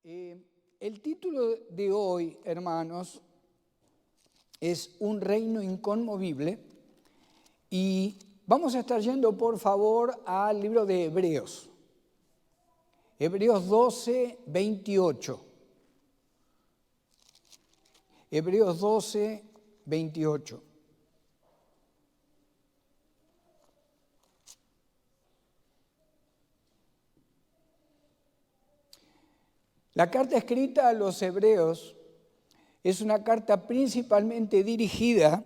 El título de hoy, hermanos, es Un reino inconmovible y vamos a estar yendo, por favor, al libro de Hebreos. Hebreos 12, 28. Hebreos 12, 28. La carta escrita a los hebreos es una carta principalmente dirigida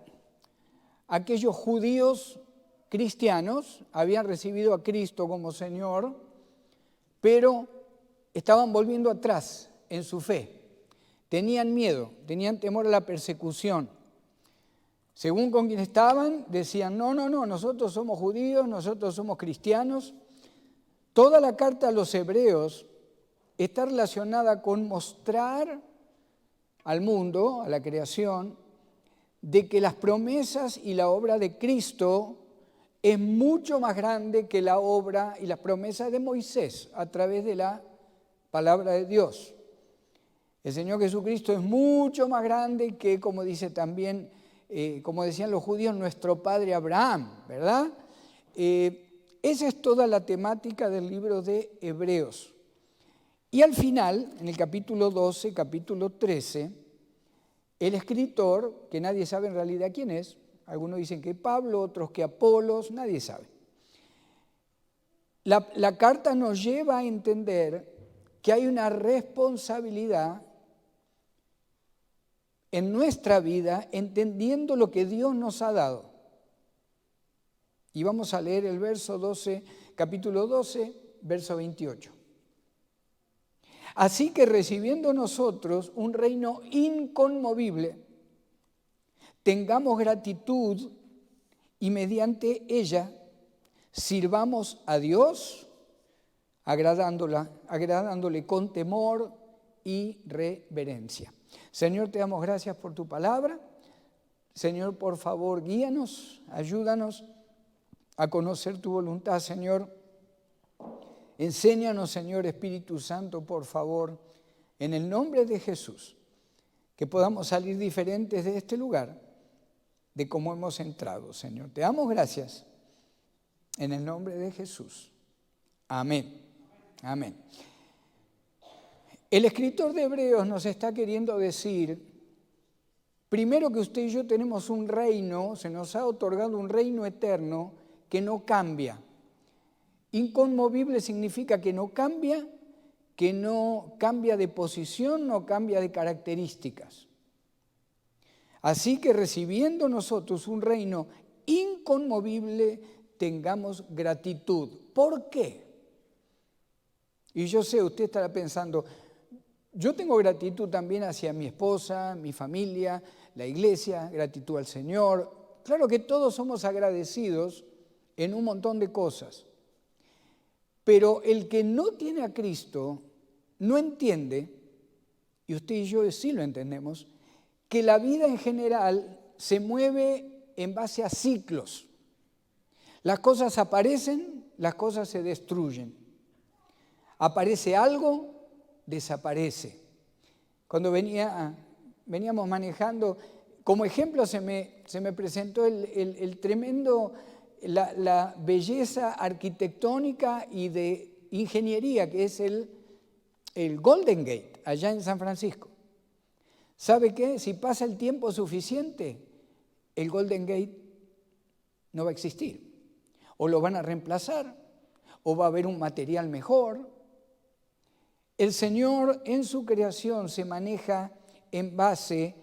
a aquellos judíos cristianos, habían recibido a Cristo como Señor, pero estaban volviendo atrás en su fe. Tenían miedo, tenían temor a la persecución. Según con quien estaban, decían, no, nosotros somos judíos, nosotros somos cristianos. Toda la carta a los hebreos está relacionada con mostrar al mundo, a la creación, de que las promesas y la obra de Cristo es mucho más grande que la obra y las promesas de Moisés a través de la palabra de Dios. El Señor Jesucristo es mucho más grande que, como dice también, como decían los judíos, nuestro padre Abraham, ¿verdad? Esa es toda la temática del libro de Hebreos. Y al final, en el capítulo 12, capítulo 13, el escritor, que nadie sabe en realidad quién es, algunos dicen que Pablo, otros que Apolos, nadie sabe. La carta nos lleva a entender que hay una responsabilidad en nuestra vida entendiendo lo que Dios nos ha dado. Y vamos a leer el verso 12, capítulo 12, verso 28. Así que recibiendo nosotros un reino inconmovible, tengamos gratitud y mediante ella sirvamos a Dios, agradándole con temor y reverencia. Señor, te damos gracias por tu palabra. Señor, por favor, guíanos, ayúdanos a conocer tu voluntad, Señor. Enséñanos, Señor Espíritu Santo, por favor, en el nombre de Jesús, que podamos salir diferentes de este lugar, de cómo hemos entrado, Señor. Te damos gracias en el nombre de Jesús. Amén. Amén. El escritor de Hebreos nos está queriendo decir, primero, que usted y yo tenemos un reino, se nos ha otorgado un reino eterno que no cambia. Inconmovible significa que no cambia de posición, no cambia de características. Así que recibiendo nosotros un reino inconmovible, tengamos gratitud. ¿Por qué? Y yo sé, usted estará pensando, yo tengo gratitud también hacia mi esposa, mi familia, la iglesia, gratitud al Señor. Claro que todos somos agradecidos en un montón de cosas. Pero el que no tiene a Cristo no entiende, y usted y yo sí lo entendemos, que la vida en general se mueve en base a ciclos. Las cosas aparecen, las cosas se destruyen. Aparece algo, desaparece. Cuando veníamos manejando, como ejemplo se me presentó el tremendo, la belleza arquitectónica y de ingeniería que es el Golden Gate, allá en San Francisco. ¿Sabe qué? Si pasa el tiempo suficiente, el Golden Gate no va a existir. O lo van a reemplazar, o va a haber un material mejor. El Señor en su creación se maneja en base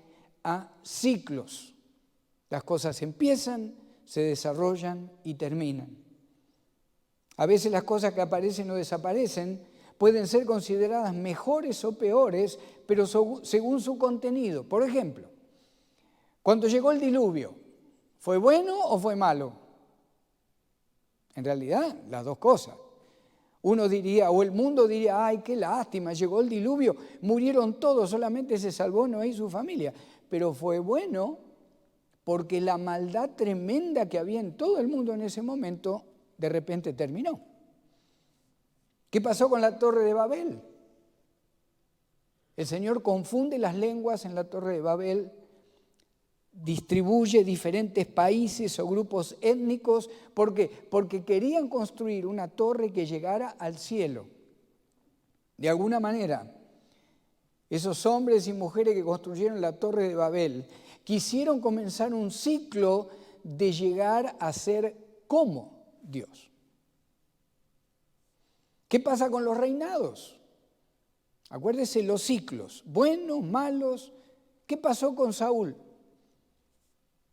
a ciclos. Las cosas empiezan, se desarrollan y terminan. A veces las cosas que aparecen o desaparecen pueden ser consideradas mejores o peores, pero según su contenido. Por ejemplo, cuando llegó el diluvio, ¿fue bueno o fue malo? En realidad, las dos cosas. Uno diría, o el mundo diría, ay, qué lástima, llegó el diluvio, murieron todos, solamente se salvó Noé y su familia. Pero fue bueno porque la maldad tremenda que había en todo el mundo en ese momento, de repente terminó. ¿Qué pasó con la Torre de Babel? El Señor confunde las lenguas en la Torre de Babel, distribuye diferentes países o grupos étnicos. ¿Por qué? Porque querían construir una torre que llegara al cielo. De alguna manera, esos hombres y mujeres que construyeron la Torre de Babel quisieron comenzar un ciclo de llegar a ser como Dios. ¿Qué pasa con los reinados? Acuérdese los ciclos, buenos, malos. ¿Qué pasó con Saúl?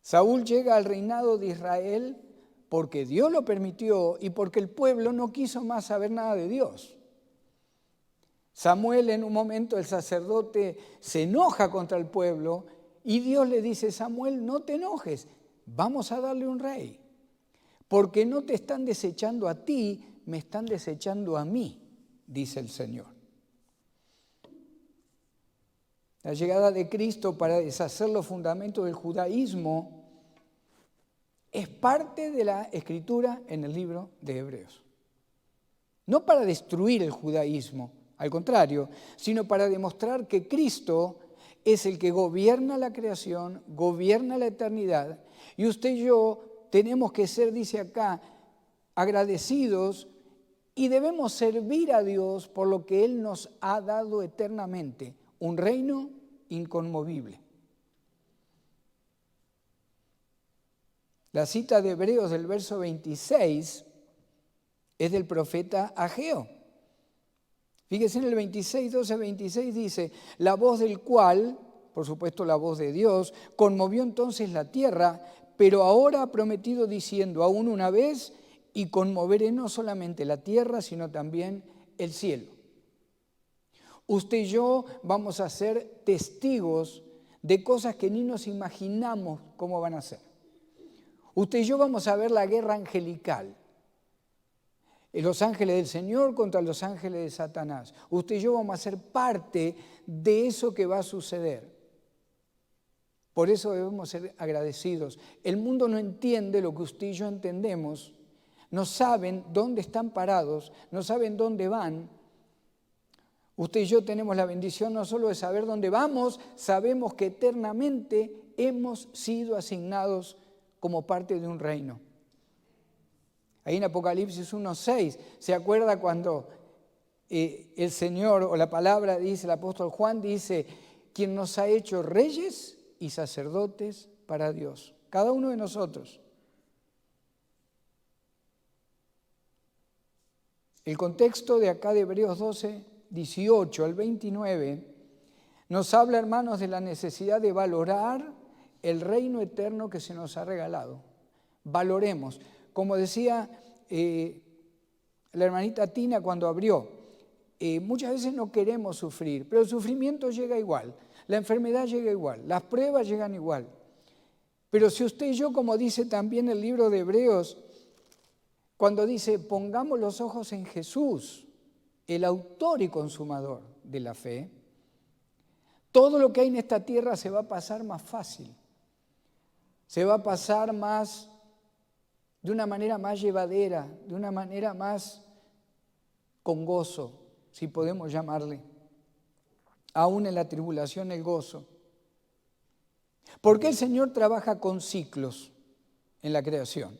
Saúl llega al reinado de Israel porque Dios lo permitió y porque el pueblo no quiso más saber nada de Dios. Samuel, en un momento, el sacerdote se enoja contra el pueblo y Dios le dice: Samuel, no te enojes, vamos a darle un rey, porque no te están desechando a ti, me están desechando a mí, dice el Señor. La llegada de Cristo para deshacer los fundamentos del judaísmo es parte de la escritura en el libro de Hebreos. No para destruir el judaísmo, al contrario, sino para demostrar que Cristo es el que gobierna la creación, gobierna la eternidad, y usted y yo tenemos que ser, dice acá, agradecidos y debemos servir a Dios por lo que Él nos ha dado eternamente, un reino inconmovible. La cita de Hebreos del verso 26 es del profeta Ageo. Fíjese en el 26, 12, 26 dice: la voz del cual, por supuesto la voz de Dios, conmovió entonces la tierra, pero ahora ha prometido diciendo: aún una vez, y conmoveré no solamente la tierra, sino también el cielo. Usted y yo vamos a ser testigos de cosas que ni nos imaginamos cómo van a ser. Usted y yo vamos a ver la guerra angelical. Los ángeles del Señor contra los ángeles de Satanás. Usted y yo vamos a ser parte de eso que va a suceder. Por eso debemos ser agradecidos. El mundo no entiende lo que usted y yo entendemos. No saben dónde están parados, no saben dónde van. Usted y yo tenemos la bendición no solo de saber dónde vamos, sabemos que eternamente hemos sido asignados como parte de un reino. Ahí en Apocalipsis 1:6, ¿se acuerda cuando el Señor o la palabra dice, el apóstol Juan dice, quien nos ha hecho reyes y sacerdotes para Dios? Cada uno de nosotros. El contexto de acá de Hebreos 12, 18 al 29, nos habla, hermanos, de la necesidad de valorar el reino eterno que se nos ha regalado. Valoremos. Como decía la hermanita Tina cuando abrió, muchas veces no queremos sufrir, pero el sufrimiento llega igual, la enfermedad llega igual, las pruebas llegan igual. Pero si usted y yo, como dice también el libro de Hebreos, cuando dice, pongamos los ojos en Jesús, el autor y consumador de la fe, todo lo que hay en esta tierra se va a pasar más fácil, se va a pasar más, de una manera más llevadera, de una manera más con gozo, si podemos llamarle. Aún en la tribulación el gozo. Porque el Señor trabaja con ciclos en la creación.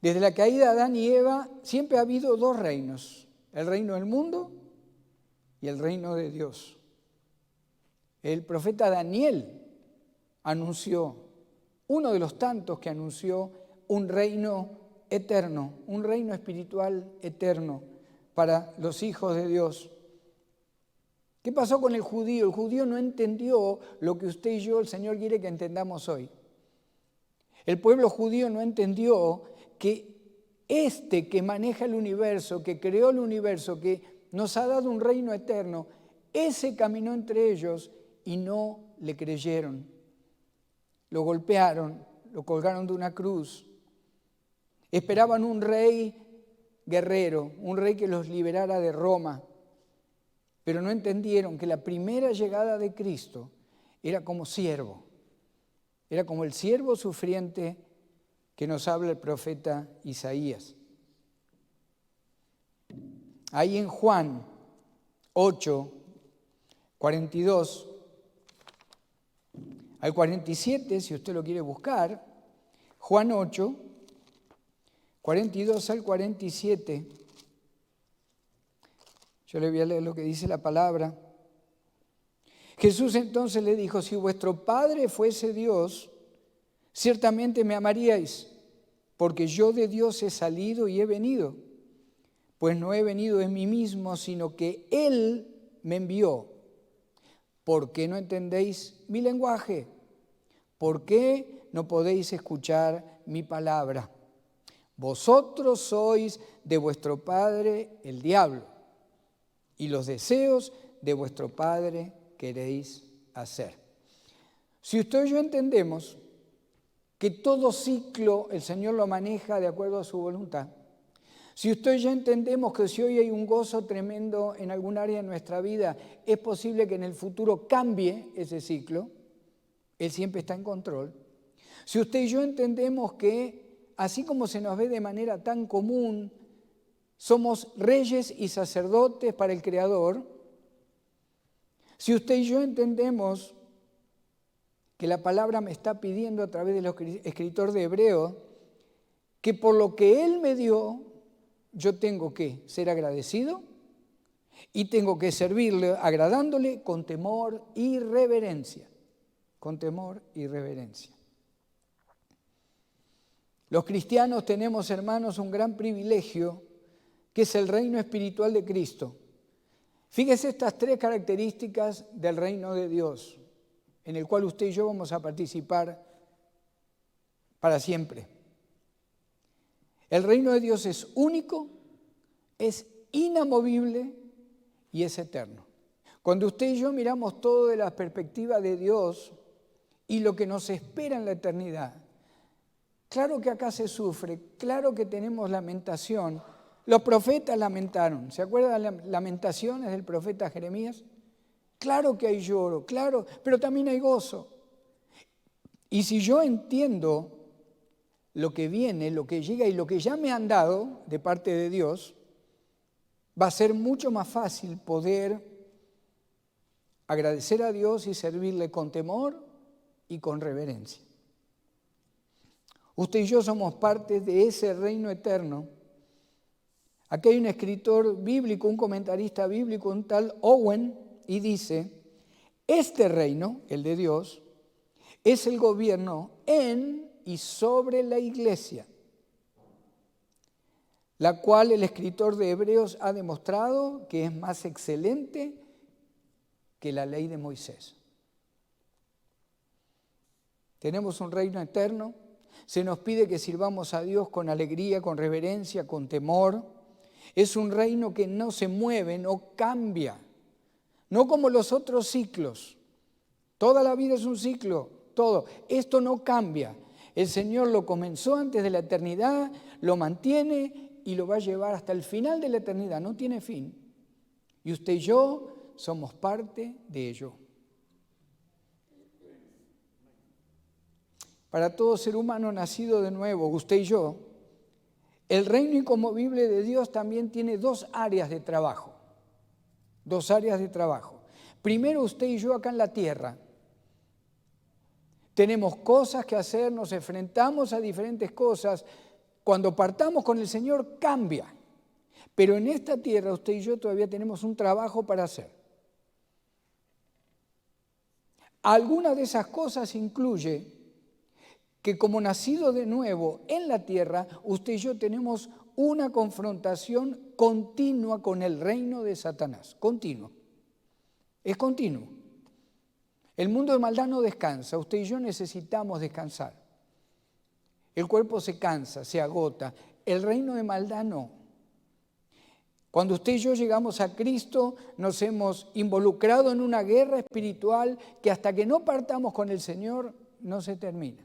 Desde la caída de Adán y Eva siempre ha habido dos reinos, el reino del mundo y el reino de Dios. El profeta Daniel anunció, uno de los tantos que anunció, un reino eterno, un reino espiritual eterno para los hijos de Dios. ¿Qué pasó con el judío? El judío no entendió lo que usted y yo, el Señor quiere que entendamos hoy. El pueblo judío no entendió que este que maneja el universo, que creó el universo, que nos ha dado un reino eterno, ese caminó entre ellos y no le creyeron. Lo golpearon, lo colgaron de una cruz. Esperaban un rey guerrero, un rey que los liberara de Roma, pero no entendieron que la primera llegada de Cristo era como siervo, era como el siervo sufriente que nos habla el profeta Isaías. Ahí en Juan 8, 42 al 47, si usted lo quiere buscar, Juan 8, 42 al 47. Yo le voy a leer lo que dice la palabra. Jesús entonces le dijo: si vuestro Padre fuese Dios, ciertamente me amaríais, porque yo de Dios he salido y he venido. Pues no he venido en mí mismo, sino que Él me envió. ¿Por qué no entendéis mi lenguaje? ¿Por qué no podéis escuchar mi palabra? Vosotros sois de vuestro padre el diablo, y los deseos de vuestro padre queréis hacer. Si usted y yo entendemos que todo ciclo el Señor lo maneja de acuerdo a su voluntad, si usted y yo entendemos que si hoy hay un gozo tremendo en algún área de nuestra vida, es posible que en el futuro cambie ese ciclo. Él siempre está en control. Si usted y yo entendemos que, así como se nos ve de manera tan común, somos reyes y sacerdotes para el Creador. Si usted y yo entendemos que la palabra me está pidiendo a través del escritor de Hebreos, que por lo que Él me dio, yo tengo que ser agradecido y tengo que servirle agradándole con temor y reverencia. Con temor y reverencia. Los cristianos tenemos, hermanos, un gran privilegio, que es el reino espiritual de Cristo. Fíjese estas tres características del reino de Dios, en el cual usted y yo vamos a participar para siempre. El reino de Dios es único, es inamovible y es eterno. Cuando usted y yo miramos todo de la perspectiva de Dios y lo que nos espera en la eternidad, claro que acá se sufre, claro que tenemos lamentación. Los profetas lamentaron. ¿Se acuerdan las lamentaciones del profeta Jeremías? Claro que hay lloro, claro, pero también hay gozo. Y si yo entiendo lo que viene, lo que llega y lo que ya me han dado de parte de Dios, va a ser mucho más fácil poder agradecer a Dios y servirle con temor y con reverencia. Usted y yo somos parte de ese reino eterno. Aquí hay un escritor bíblico, un comentarista bíblico, un tal Owen, y dice: este reino, el de Dios, es el gobierno en y sobre la iglesia, la cual el escritor de Hebreos ha demostrado que es más excelente que la ley de Moisés. Tenemos un reino eterno, se nos pide que sirvamos a Dios con alegría, con reverencia, con temor. Es un reino que no se mueve, no cambia, no como los otros ciclos. Toda la vida es un ciclo, todo. Esto no cambia. El Señor lo comenzó antes de la eternidad, lo mantiene y lo va a llevar hasta el final de la eternidad. No tiene fin. Y usted y yo somos parte de ello. Para todo ser humano nacido de nuevo, usted y yo, el reino inconmovible de Dios también tiene dos áreas de trabajo. Dos áreas de trabajo. Primero, usted y yo acá en la tierra tenemos cosas que hacer, nos enfrentamos a diferentes cosas. Cuando partamos con el Señor cambia. Pero en esta tierra usted y yo todavía tenemos un trabajo para hacer. Alguna de esas cosas incluye que como nacido de nuevo en la tierra, usted y yo tenemos una confrontación continua con el reino de Satanás. Continuo. Es continuo. El mundo de maldad no descansa. Usted y yo necesitamos descansar. El cuerpo se cansa, se agota. El reino de maldad no. Cuando usted y yo llegamos a Cristo, nos hemos involucrado en una guerra espiritual que hasta que no partamos con el Señor, no se termina.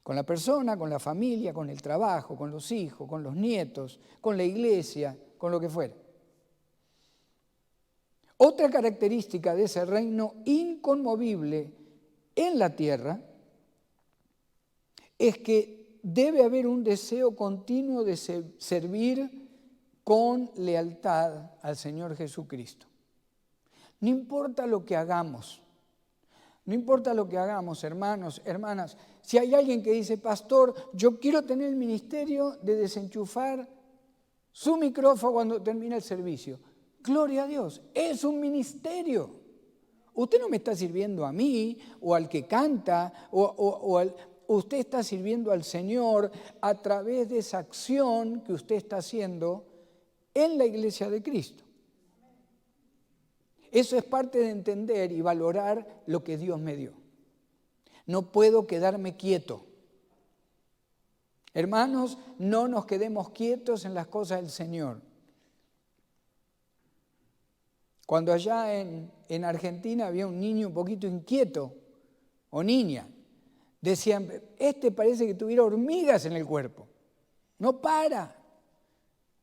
Con la persona, con la familia, con el trabajo, con los hijos, con los nietos, con la iglesia, con lo que fuera. Otra característica de ese reino inconmovible en la tierra es que debe haber un deseo continuo de servir con lealtad al Señor Jesucristo. No importa lo que hagamos. No importa lo que hagamos, hermanos, hermanas. Si hay alguien que dice, pastor, yo quiero tener el ministerio de desenchufar su micrófono cuando termine el servicio. Gloria a Dios, es un ministerio. Usted no me está sirviendo a mí o al que canta usted está sirviendo al Señor a través de esa acción que usted está haciendo en la iglesia de Cristo. Eso es parte de entender y valorar lo que Dios me dio. No puedo quedarme quieto. Hermanos, no nos quedemos quietos en las cosas del Señor. Cuando allá en Argentina había un niño un poquito inquieto, o niña, decían, parece que tuviera hormigas en el cuerpo. No para.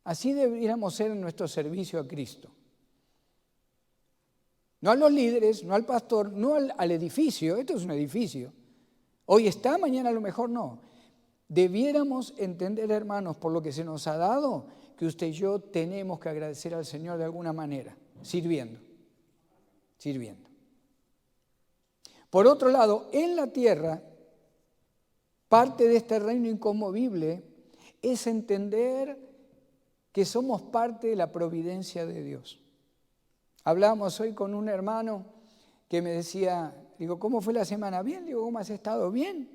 Así deberíamos ser en nuestro servicio a Cristo. No a los líderes, no al pastor, no al edificio. Esto es un edificio. Hoy está, mañana a lo mejor no. Debiéramos entender, hermanos, por lo que se nos ha dado, que usted y yo tenemos que agradecer al Señor de alguna manera, sirviendo. Por otro lado, en la tierra, parte de este reino inconmovible es entender que somos parte de la providencia de Dios. Hablábamos hoy con un hermano que me decía, digo, ¿cómo fue la semana? Bien, digo, ¿cómo has estado? Bien.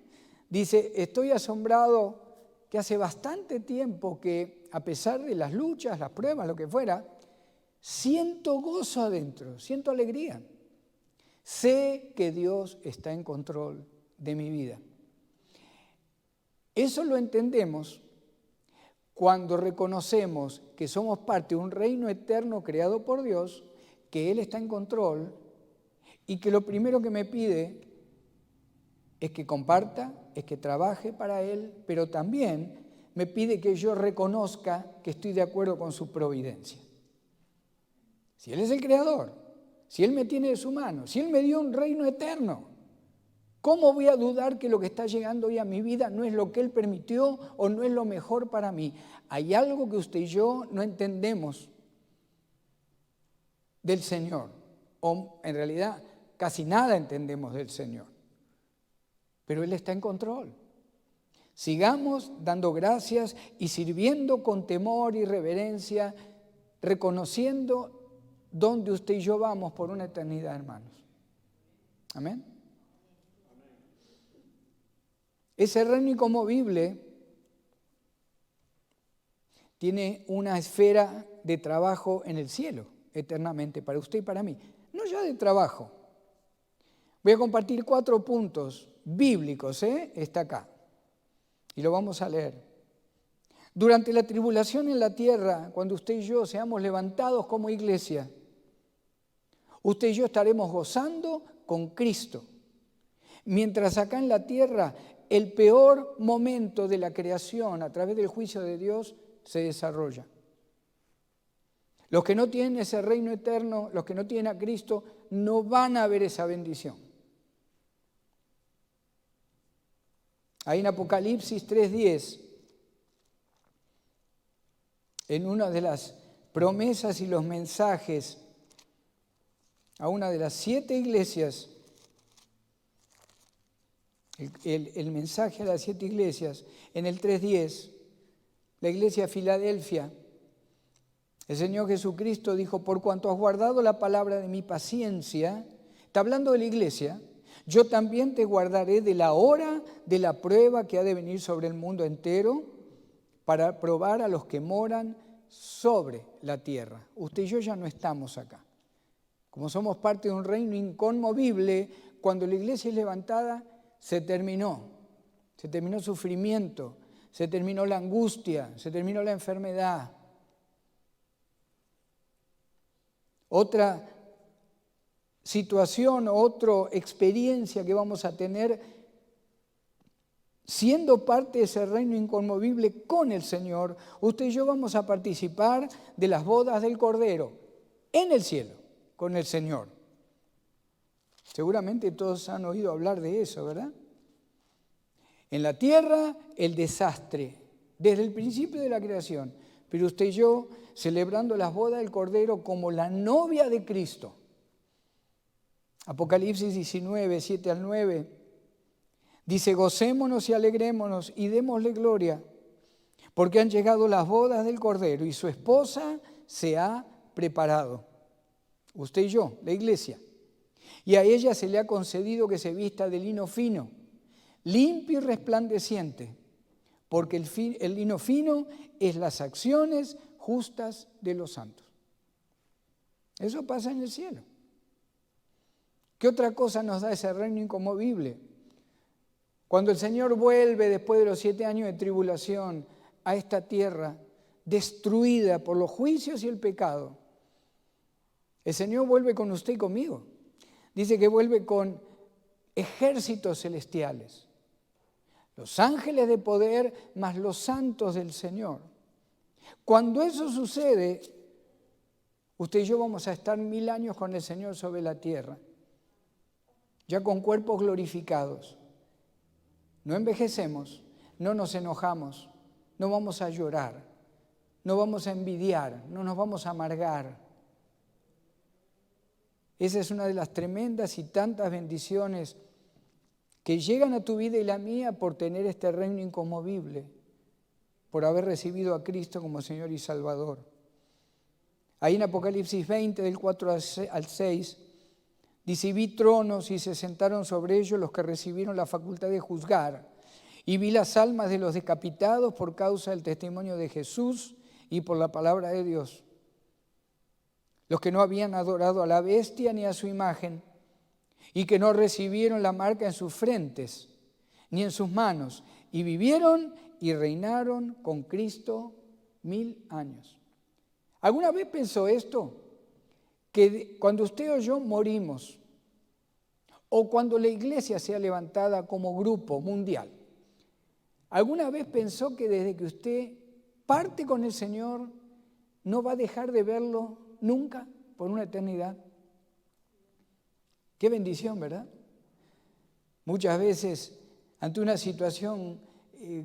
Dice, estoy asombrado que hace bastante tiempo que, a pesar de las luchas, las pruebas, lo que fuera, siento gozo adentro, siento alegría. Sé que Dios está en control de mi vida. Eso lo entendemos cuando reconocemos que somos parte de un reino eterno creado por Dios, que Él está en control y que lo primero que me pide es que comparta, es que trabaje para Él, pero también me pide que yo reconozca que estoy de acuerdo con su providencia. Si Él es el creador, si Él me tiene de su mano, si Él me dio un reino eterno, ¿cómo voy a dudar que lo que está llegando hoy a mi vida no es lo que Él permitió o no es lo mejor para mí? Hay algo que usted y yo no entendemos del Señor, o en realidad casi nada entendemos del Señor, pero Él está en control. Sigamos dando gracias y sirviendo con temor y reverencia, reconociendo dónde usted y yo vamos por una eternidad, hermanos. Amén. Ese reino inconmovible tiene una esfera de trabajo en el cielo, eternamente, para usted y para mí. No ya de trabajo. Voy a compartir 4 puntos bíblicos, está acá. Y lo vamos a leer. Durante la tribulación en la tierra, cuando usted y yo seamos levantados como iglesia, usted y yo estaremos gozando con Cristo. Mientras acá en la tierra, el peor momento de la creación a través del juicio de Dios se desarrolla. Los que no tienen ese reino eterno, los que no tienen a Cristo, no van a ver esa bendición. Ahí en Apocalipsis 3:10, en una de las promesas y los mensajes a una de las 7 iglesias, el mensaje a las 7 iglesias, en el 3:10, la iglesia de Filadelfia, el Señor Jesucristo dijo, por cuanto has guardado la palabra de mi paciencia, está hablando de la iglesia, yo también te guardaré de la hora de la prueba que ha de venir sobre el mundo entero para probar a los que moran sobre la tierra. Usted y yo ya no estamos acá. Como somos parte de un reino inconmovible, cuando la iglesia es levantada, se terminó el sufrimiento, se terminó la angustia, se terminó la enfermedad. Otra situación, otra experiencia que vamos a tener siendo parte de ese reino inconmovible con el Señor, usted y yo vamos a participar de las bodas del Cordero en el cielo con el Señor. Seguramente todos han oído hablar de eso, ¿verdad? En la tierra, el desastre, desde el principio de la creación. Pero usted y yo, celebrando las bodas del Cordero como la novia de Cristo, Apocalipsis 19, 7 al 9, dice: gocémonos y alegrémonos y démosle gloria, porque han llegado las bodas del Cordero y su esposa se ha preparado. Usted y yo, la iglesia. Y a ella se le ha concedido que se vista de lino fino, limpio y resplandeciente, porque el lino fino es las acciones justas de los santos. Eso pasa en el cielo. ¿Qué otra cosa nos da ese reino inconmovible? Cuando el Señor vuelve después de los 7 años de tribulación a esta tierra destruida por los juicios y el pecado, el Señor vuelve con usted y conmigo. Dice que vuelve con ejércitos celestiales, los ángeles de poder más los santos del Señor. Cuando eso sucede, usted y yo vamos a estar 1000 años con el Señor sobre la tierra, ya con cuerpos glorificados. No envejecemos, no nos enojamos, no vamos a llorar, no vamos a envidiar, no nos vamos a amargar. Esa es una de las tremendas y tantas bendiciones que llegan a tu vida y la mía por tener este reino inconmovible, por haber recibido a Cristo como Señor y Salvador. Ahí en Apocalipsis 20, del 4 al 6, dice: y vi tronos y se sentaron sobre ellos los que recibieron la facultad de juzgar. Y vi las almas de los decapitados por causa del testimonio de Jesús y por la palabra de Dios. Los que no habían adorado a la bestia ni a su imagen, y que no recibieron la marca en sus frentes ni en sus manos, y vivieron y reinaron con Cristo 1000 años. ¿Alguna vez pensó esto? Que cuando usted o yo morimos, o cuando la iglesia sea levantada como grupo mundial, ¿alguna vez pensó que desde que usted parte con el Señor no va a dejar de verlo nunca por una eternidad? Qué bendición, ¿verdad? Muchas veces, ante una situación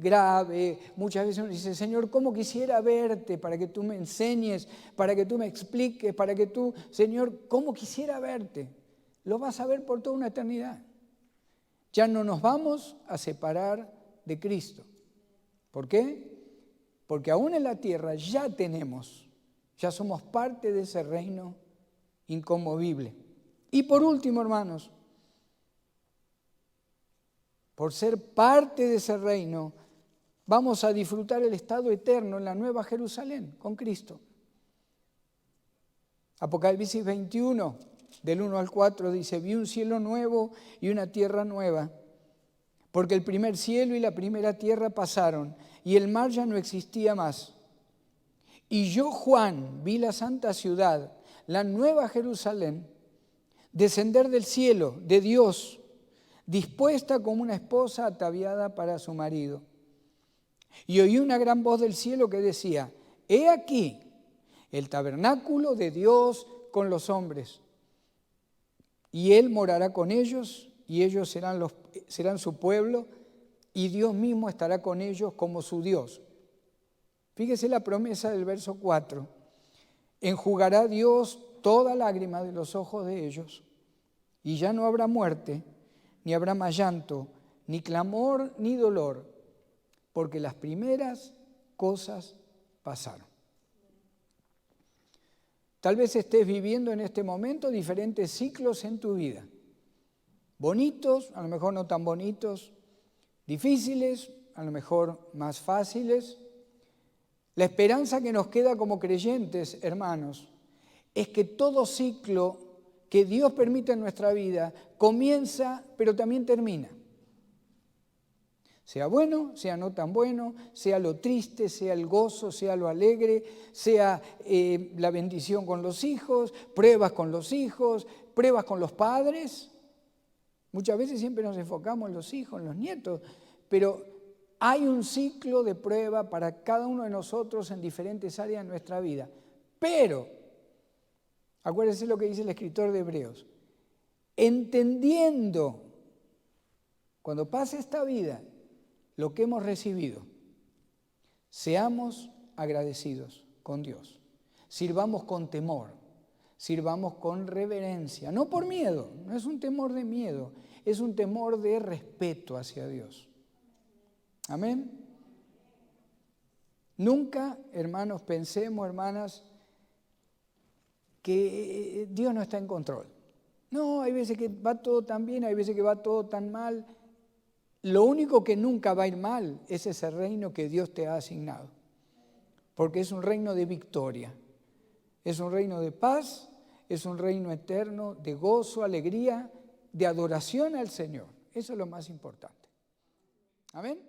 grave, muchas veces uno dice: Señor, ¿cómo quisiera verte para que tú me enseñes, para que tú me expliques, para que tú, Señor, cómo quisiera verte? Lo vas a ver por toda una eternidad. Ya no nos vamos a separar de Cristo. ¿Por qué? Porque aún en la tierra ya somos parte de ese reino inconmovible. Y por último, hermanos, por ser parte de ese reino, vamos a disfrutar el estado eterno en la Nueva Jerusalén con Cristo. Apocalipsis 21, del 1 al 4, dice: vi un cielo nuevo y una tierra nueva, porque el primer cielo y la primera tierra pasaron, y el mar ya no existía más. Y yo, Juan, vi la santa ciudad, la Nueva Jerusalén, descender del cielo, de Dios, dispuesta como una esposa ataviada para su marido. Y oí una gran voz del cielo que decía: he aquí el tabernáculo de Dios con los hombres, y Él morará con ellos, y ellos serán su pueblo, y Dios mismo estará con ellos como su Dios. Fíjese la promesa del verso 4. Enjugará Dios toda lágrima de los ojos de ellos, y ya no habrá muerte, ni habrá más llanto, ni clamor, ni dolor, porque las primeras cosas pasaron. Tal vez estés viviendo en este momento diferentes ciclos en tu vida. Bonitos, a lo mejor no tan bonitos, difíciles, a lo mejor más fáciles. La esperanza que nos queda como creyentes, hermanos, es que todo ciclo que Dios permite en nuestra vida comienza, pero también termina. Sea bueno, sea no tan bueno, sea lo triste, sea el gozo, sea lo alegre, sea la bendición con los hijos, pruebas con los hijos, pruebas con los padres. Muchas veces siempre nos enfocamos en los hijos, en los nietos, pero hay un ciclo de prueba para cada uno de nosotros en diferentes áreas de nuestra vida. Pero, acuérdense lo que dice el escritor de Hebreos, entendiendo, cuando pase esta vida, lo que hemos recibido, seamos agradecidos con Dios, sirvamos con temor, sirvamos con reverencia, no por miedo, no es un temor de miedo, es un temor de respeto hacia Dios. Amén. Nunca, hermanos, pensemos, hermanas, que Dios no está en control. No, hay veces que va todo tan bien, hay veces que va todo tan mal. Lo único que nunca va a ir mal es ese reino que Dios te ha asignado, porque es un reino de victoria, es un reino de paz, es un reino eterno de gozo, alegría, de adoración al Señor. Eso es lo más importante. Amén.